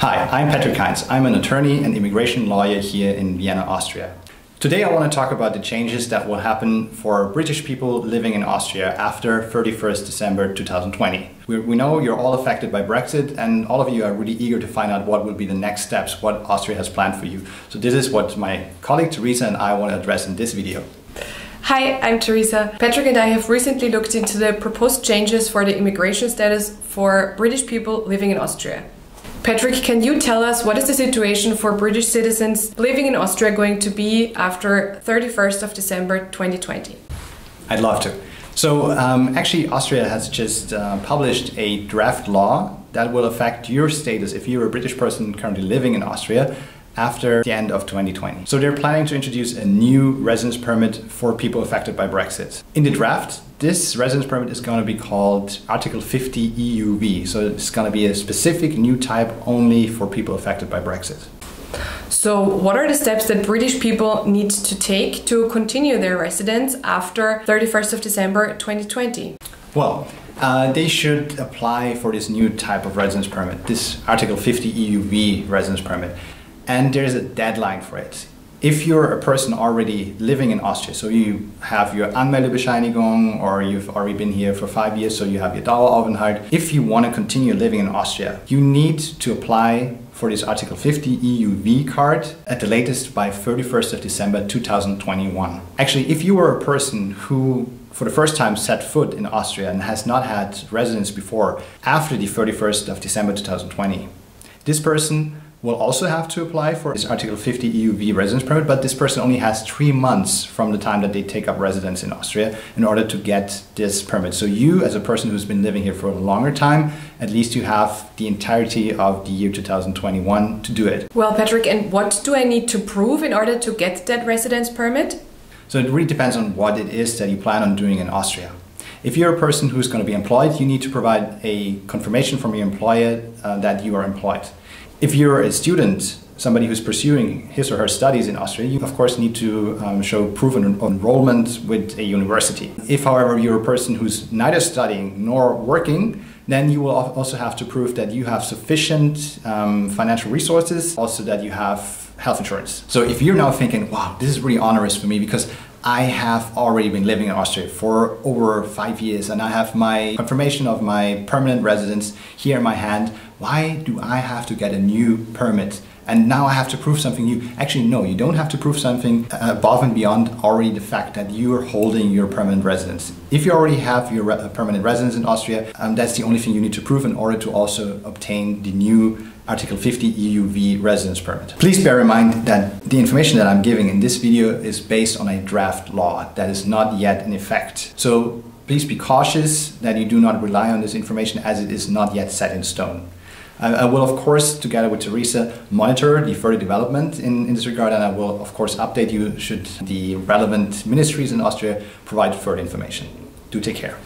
Hi, I'm Patrick Heinz. I'm an attorney and immigration lawyer here in Vienna, Austria. Today I want to talk about the changes that will happen for British people living in Austria after 31st December 2020. We know you're all affected by Brexit, and all of you are really eager to find out what will be the next steps, what Austria has planned for you. So this is what my colleague Teresa and I want to address in this video. Hi, I'm Teresa. Patrick and I have recently looked into the proposed changes for the immigration status for British people living in Austria. Patrick, can you tell us what is the situation for British citizens living in Austria going to be after 31st of December 2020? I'd love to. So actually Austria has just published a draft law that will affect your status if you're a British person currently living in Austria after the end of 2020. So they're planning to introduce a new residence permit for people affected by Brexit. In the draft, this residence permit is going to be called Article 50 EUV. So it's going to be a specific new type only for people affected by Brexit. So what are the steps that British people need to take to continue their residence after 31st of December 2020? Well, they should apply for this new type of residence permit, this Article 50 EUV residence permit. And there's a deadline for it. If you're a person already living in Austria, so you have your Anmeldebescheinigung, or you've already been here for 5 years, so you have your Daueraufenthalt. If you want to continue living in Austria, you need to apply for this Article 50 EUV card at the latest by 31st of December 2021. Actually, if you were a person who for the first time set foot in Austria and has not had residence before after the 31st of December 2020, this person will also have to apply for this Article 50 EUV residence permit, but this person only has 3 months from the time that they take up residence in Austria in order to get this permit. So you, as a person who's been living here for a longer time, at least you have the entirety of the year 2021 to do it. Well, Patrick, and what do I need to prove in order to get that residence permit? So it really depends on what it is that you plan on doing in Austria. If you're a person who's going to be employed, you need to provide a confirmation from your employer that you are employed. If you're a student, somebody who's pursuing his or her studies in Austria, you of course need to show proof of enrollment with a university. If, however, you're a person who's neither studying nor working, then you will also have to prove that you have sufficient financial resources, also that you have health insurance. So if you're now thinking, wow, this is really onerous for me because I have already been living in Austria for over 5 years and I have my confirmation of my permanent residence here in my hand. Why do I have to get a new permit? And now I have to prove something new. Actually, no, you don't have to prove something above and beyond already the fact that you are holding your permanent residence. If you already have your permanent residence in Austria, that's the only thing you need to prove in order to also obtain the new Article 50 EUV residence permit. Please bear in mind that the information that I'm giving in this video is based on a draft law that is not yet in effect. So please be cautious that you do not rely on this information as it is not yet set in stone. I will, of course, together with Teresa, monitor the further development in this regard, and I will, of course, update you should the relevant ministries in Austria provide further information. Do take care.